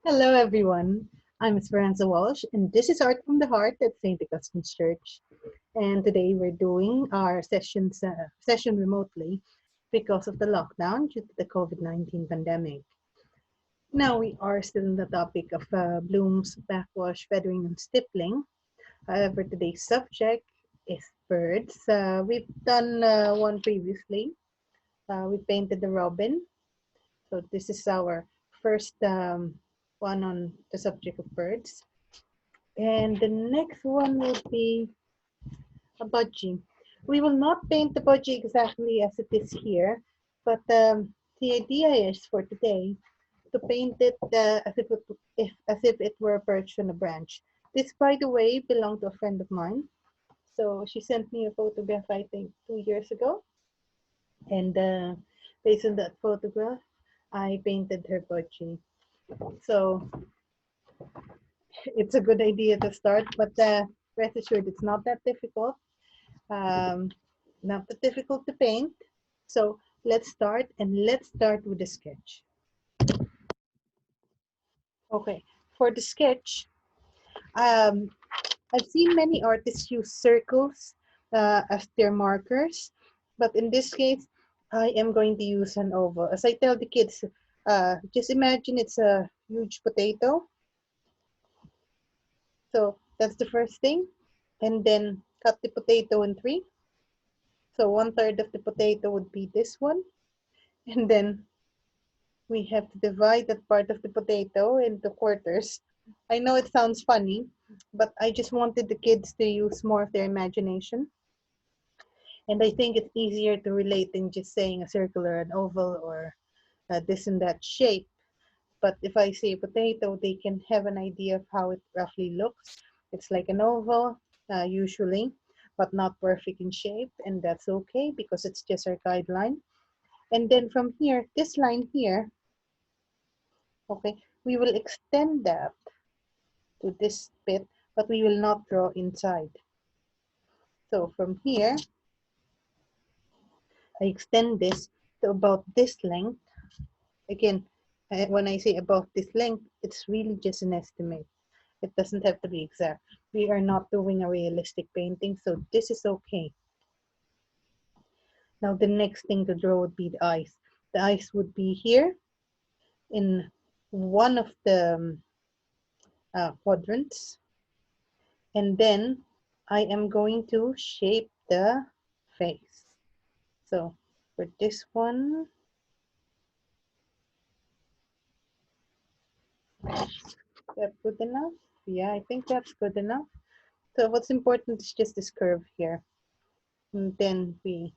Hello, everyone. I'm Esperanza Walsh, and this is Art from the Heart at St. Augustine's Church. And today we're doing our session remotely because of the lockdown due to the COVID-19 pandemic. Now we are still in the topic of blooms, backwash, feathering, and stippling. However, today's subject is birds. We've done one previously. We painted the robin. So this is our first one on the subject of birds. And the next one will be a budgie. We will not paint the budgie exactly as it is here, but the idea is for today to paint it as if it were perched on a branch. This, by the way, belonged to a friend of mine. So she sent me a photograph, I think, 2 years ago. And based on that photograph, I painted her budgie. So it's a good idea to start, but rest assured, it's not that difficult. Um, Not that difficult to paint. So let's start with the sketch. Okay, for the sketch, um, I've seen many artists use circles as their markers, but in this case, I am going to use an oval. As I tell the kids, just imagine it's a huge potato. So that's the first thing. And then cut the potato in three. So 1/3 of the potato would be this one. And then we have to divide that part of the potato into quarters. I know it sounds funny, but I just wanted the kids to use more of their imagination. And I think it's easier to relate than just saying a circle or an oval or this and that shape. But if I say potato, they can have an idea of how it roughly looks. It's like an oval, usually, but not perfect in shape. And that's okay because it's just our guideline. And then from here, this line here, okay, we will extend that to this bit, but we will not draw inside. So from here, I extend this to about this length. Again, when I say about this length, it's really just an estimate. It doesn't have to be exact. We are not doing a realistic painting, so this is okay. Now the next thing to draw would be the eyes. The eyes would be here in one of the quadrants. And then I am going to shape the face. So for this one, that's good enough. Yeah, I think that's good enough. So what's important is just this curve here. And then we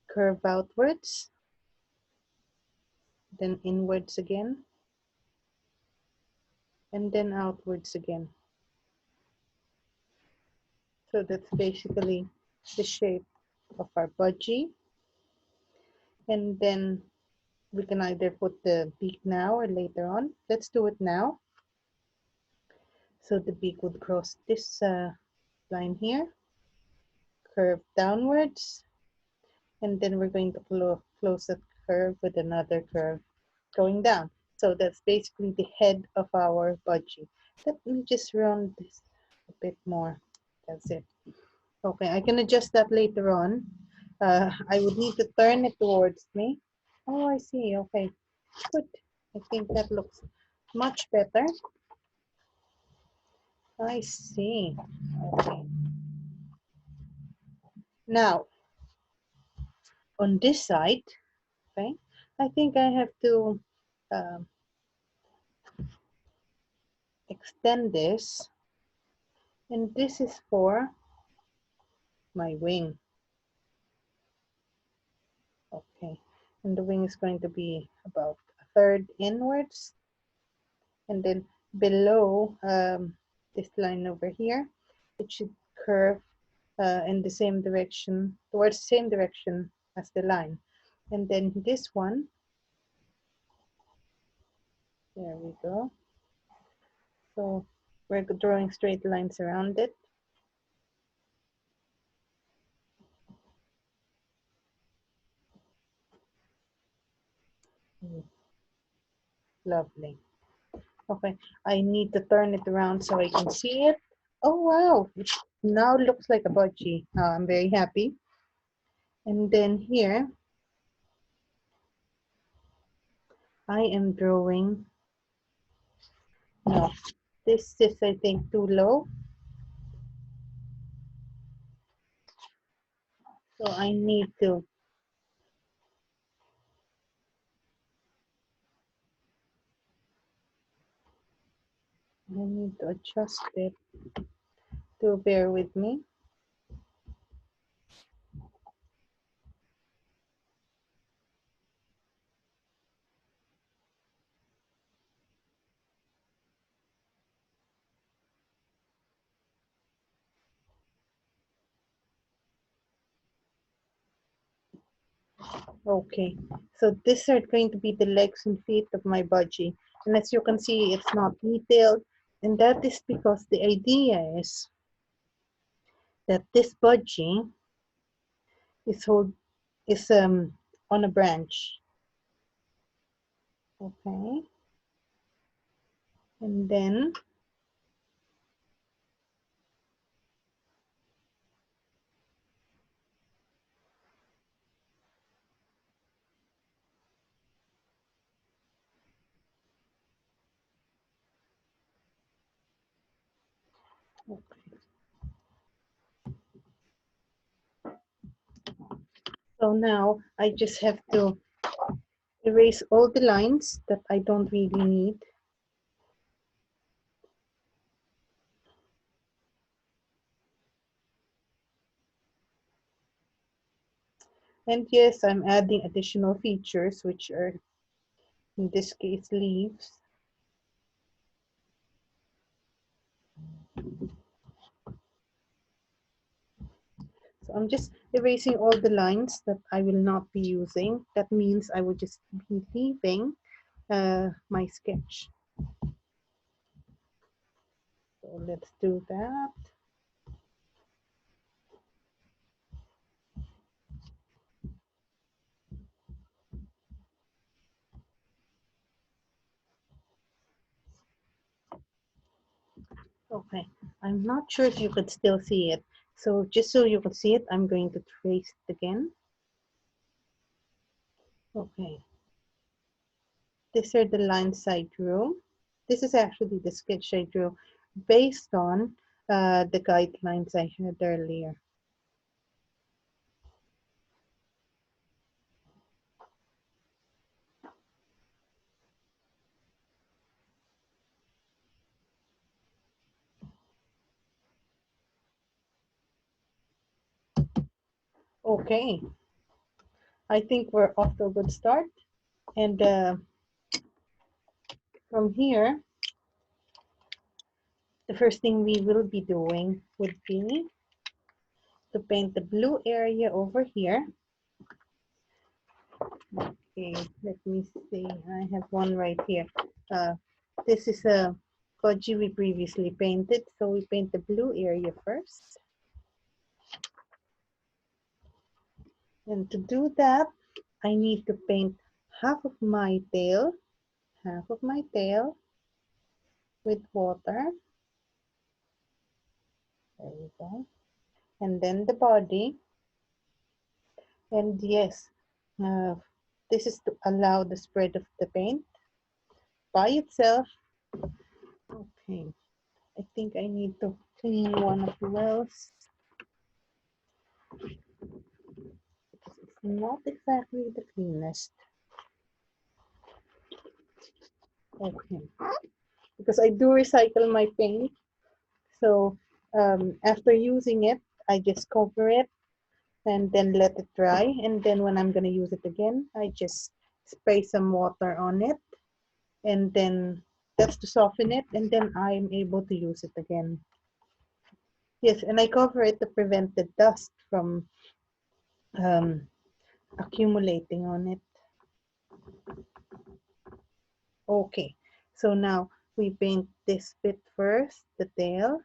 curve outwards, then inwards again, and then outwards again. So that's basically the shape of our budgie. And then we can either put the beak now or later on. Let's do it now. So the beak would cross this line here, curve downwards, and then we're going to close that curve with another curve going down. So that's basically the head of our budgie. Let me just round this a bit more. That's it. Okay, I can adjust that later on. I would need to turn it towards me. Oh, I see. Okay, good. I think that looks much better. I see. Okay. Now, on this side, okay, I think I have to um, extend this, and this is for my wing. Okay, and the wing is going to be about 1/3 inwards, and then below this line over here, it should curve in the same direction, towards the same direction as the line. And then this one, there we go. So we're drawing straight lines around it. Lovely. Okay, I need to turn it around so I can see it. Oh wow, it now looks like a budgie. I'm very happy. And then here, I am drawing. No, this is I think too low. So I need to adjust it. To bear with me. Okay, so these are going to be the legs and feet of my budgie. And as you can see, it's not detailed. And that is because the idea is that this budgie is on a branch. Okay, and then okay. So now I just have to erase all the lines that I don't really need. And yes, I'm adding additional features, which are in this case leaves. So I'm just erasing all the lines that I will not be using. That means I will just be leaving my sketch. So let's do that. Okay, I'm not sure if you could still see it. So just so you can see it, I'm going to trace it again. Okay, these are the lines I drew. This is actually the sketch I drew based on the guidelines I had earlier. Okay, I think we're off to a good start. And from here, the first thing we will be doing would be to paint the blue area over here. Okay, let me see. I have one right here. This is a Budgie we previously painted, so we paint the blue area first. And to do that, I need to paint half of my tail with water. There we go. And then the body. And yes, uh, this is to allow the spread of the paint by itself. Okay, I think I need to clean one of the wells. It's not exactly the cleanest. Okay, because I do recycle my paint. So after using it, I just cover it and then let it dry. And then when I'm going to use it again, I just spray some water on it. And then that's to soften it. And then I'm able to use it again. Yes, and I cover it to prevent the dust from accumulating on it. Okay, so now we paint this bit first, the tail.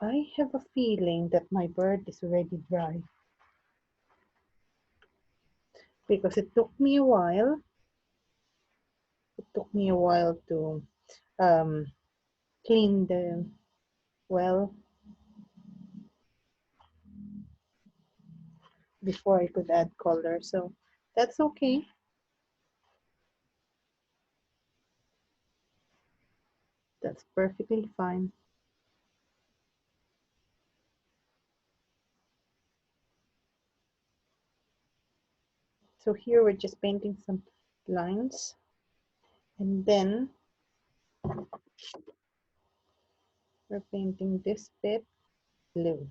I have a feeling that my bird is already dry because it took me a while. It took me a while to um, clean the well before I could add color. So that's okay. That's perfectly fine. So here we're just painting some lines, and then we're painting this bit blue,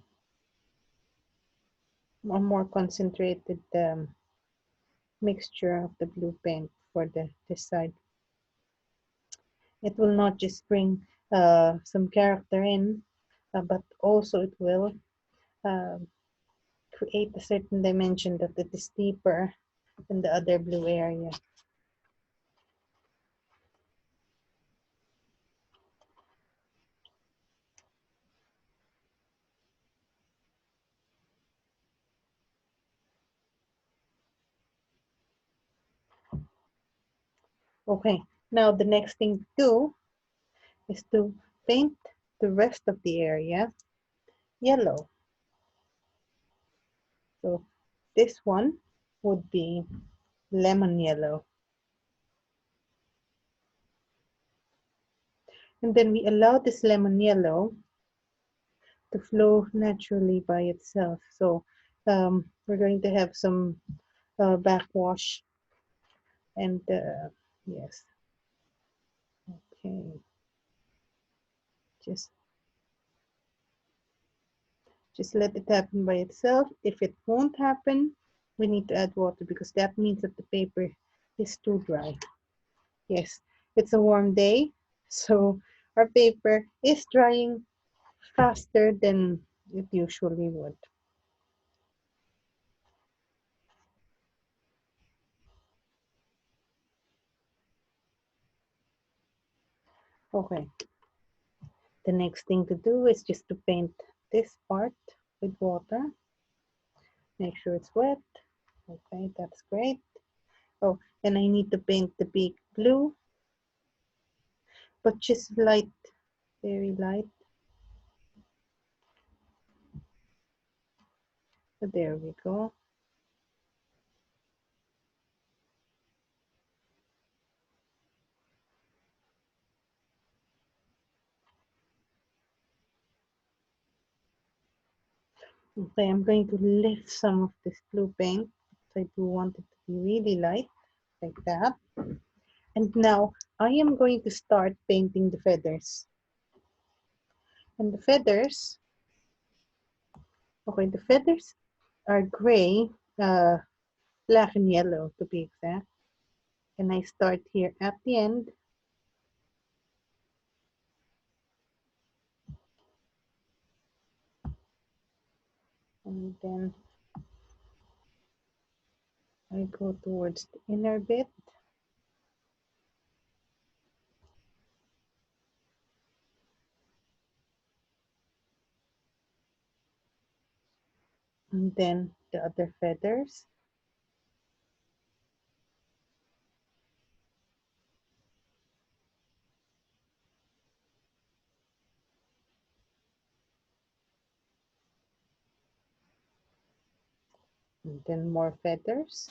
a more concentrated mixture of the blue paint for this side. It will not just bring some character in, but also it will uh, create a certain dimension that it is deeper than the other blue area. Okay, now the next thing to do is to paint the rest of the area yellow. So this one would be lemon yellow. And then we allow this lemon yellow to flow naturally by itself. So we're going to have some backwash and yes, okay, just just let it happen by itself. If it won't happen, we need to add water because that means that the paper is too dry. Yes, it's a warm day, so our paper is drying faster than it usually would. Okay, the next thing to do is just to paint this part with water. Make sure it's wet. Okay, that's great. Oh, and I need to paint the beak blue, but just light, very light. So there we go. Okay, I'm going to lift some of this blue paint. So I do want it to be really light, like that. And now I am going to start painting the feathers. And the feathers, okay, the feathers are gray, uh, black and yellow to be exact. And I start here at the end. And then I go towards the inner bit. And then the other feathers. And then more feathers.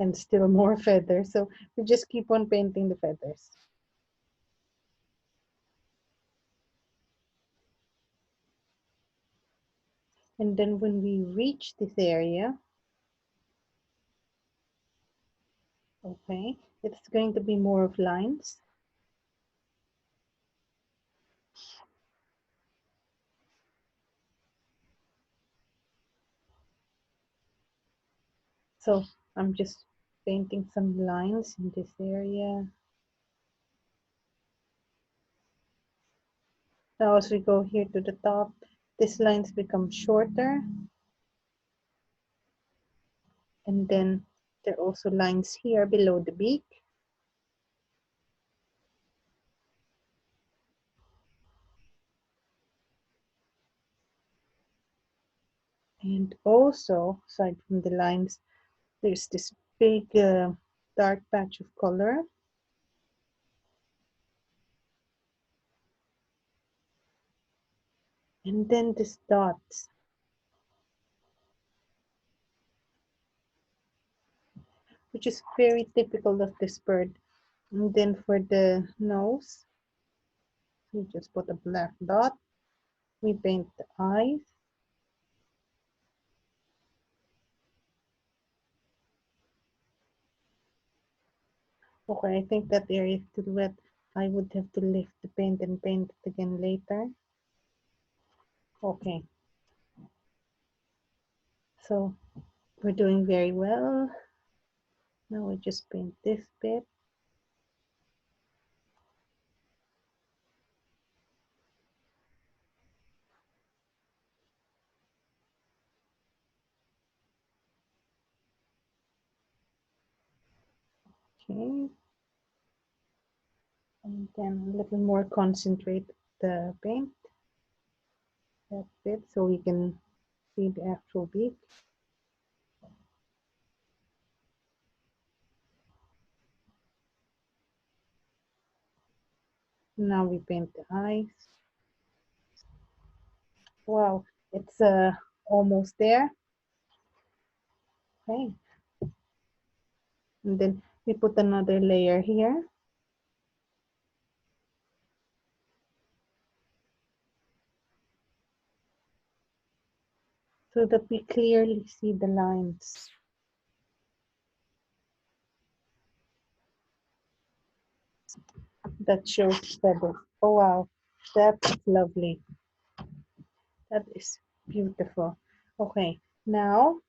And still more feathers. So we just keep on painting the feathers. And then when we reach this area, okay, it's going to be more of lines. So I'm just painting some lines in this area. Now as we go here to the top, these lines become shorter. And then there are also lines here below the beak. And also, aside from the lines, there's this big dark patch of color. And then these dots, which is very typical of this bird. And then for the nose, we just put a black dot. We paint the eyes. Okay, I think that area is too wet. I would have to lift the paint and paint it again later. Okay. So we're doing very well. Now we just paint this bit. Okay. And then a little more concentrate the paint. That bit so we can see the actual beak. Now we paint the eyes. Wow, it's almost there. Okay. And then we put another layer here. So that we clearly see the lines. That shows feathers. Oh wow, that's lovely. That is beautiful. Okay, now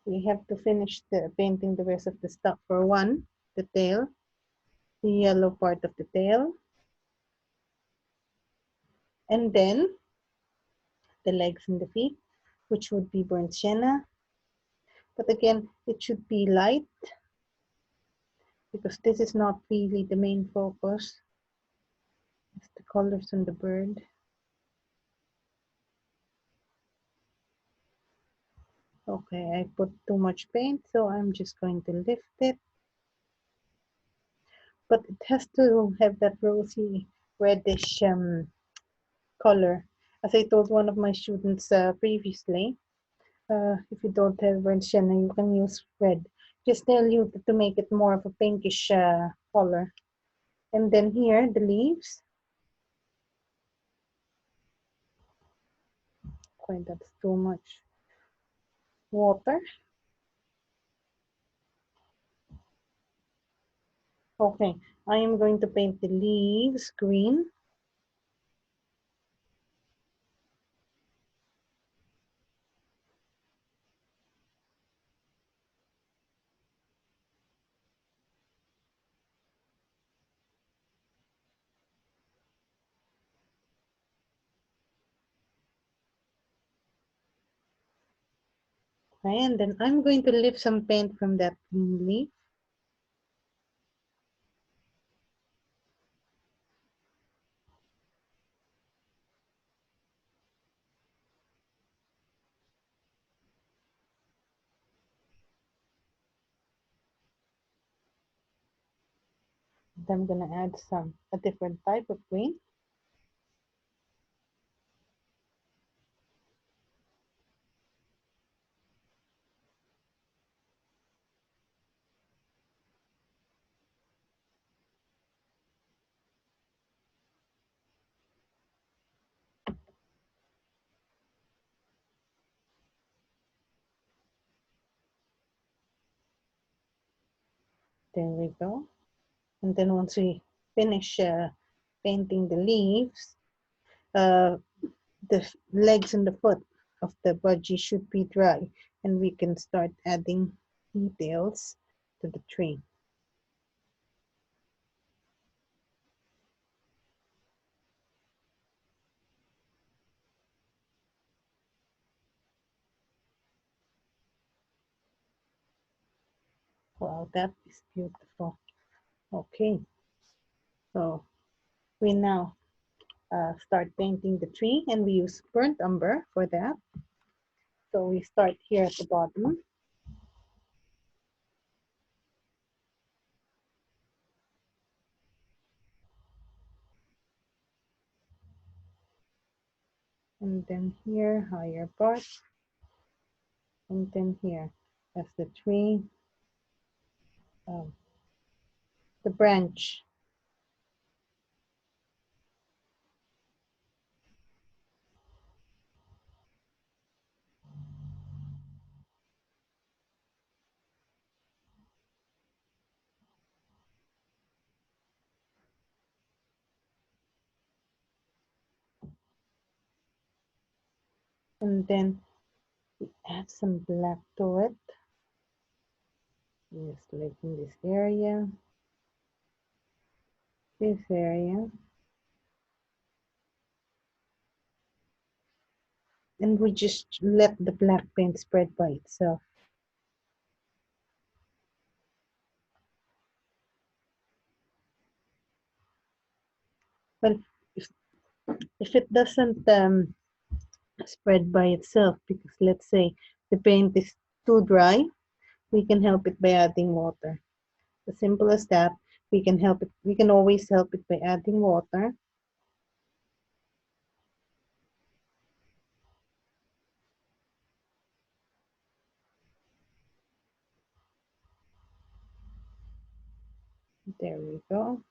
we have to finish the painting the rest of the stuff. For one, the tail, the yellow part of the tail, and then the legs and the feet, which would be burnt sienna. But again, it should be light because this is not really the main focus. It's the colors on the bird. Okay, I put too much paint, so I'm just going to lift it. But it has to have that rosy reddish color. As I told one of my students previously, if you don't have red sienna, you can use red. Just tell you to make it more of a pinkish color. And then here, the leaves. Okay, that's too much water. Okay, I am going to paint the leaves green. Okay, and then I'm going to lift some paint from that green leaf. Then I'm gonna add a different type of green. There we go. And then once we finish painting the leaves, uh, the legs and the foot of the budgie should be dry, and we can start adding details to the tree. Wow, that is beautiful. Okay, so we now start painting the tree, and we use burnt umber for that. So we start here at the bottom. And then here, higher part. And then here, that's the tree, um, the branch. And then add some black to it. Just like in this area, this area. And we just let the black paint spread by itself. Well, if it doesn't spread by itself, because let's say the paint is too dry, we can help it by adding water. As simple as that. We can help it. We can always help it by adding water. There we go.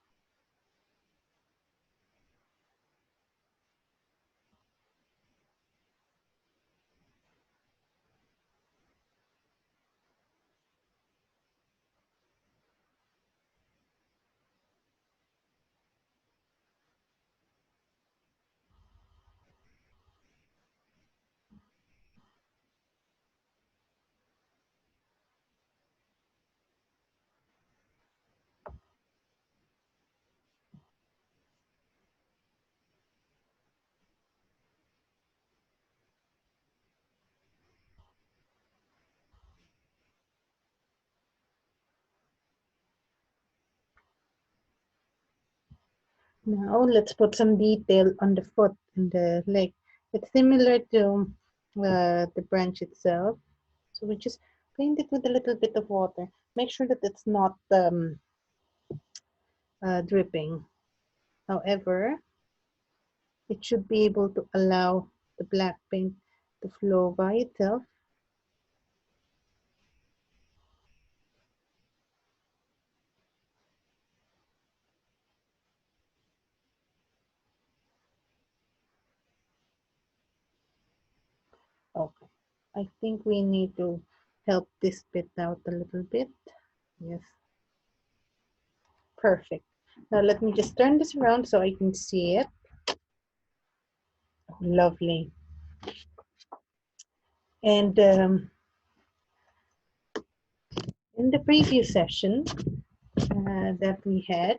Now let's put some detail on the foot and the leg. It's similar to the branch itself. So we just paint it with a little bit of water. Make sure that it's not dripping. However, it should be able to allow the black paint to flow by itself. Okay, I think we need to help this bit out a little bit. Yes, perfect. Now let me just turn this around so I can see it. Oh, lovely. And in the previous session that we had,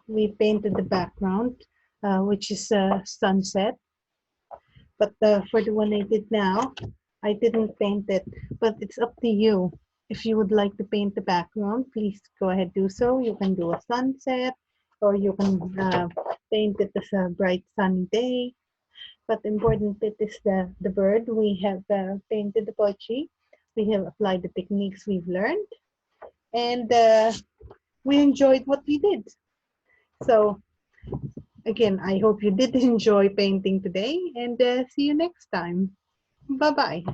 we painted the background, which is sunset. But for the one I did now, I didn't paint it, but it's up to you. If you would like to paint the background, please go ahead, do so. You can do a sunset, or you can paint it as a bright sunny day. But the important bit is the bird. We have painted the Budgie. We have applied the techniques we've learned, and we enjoyed what we did. So again, I hope you did enjoy painting today, and see you next time. Bye-bye.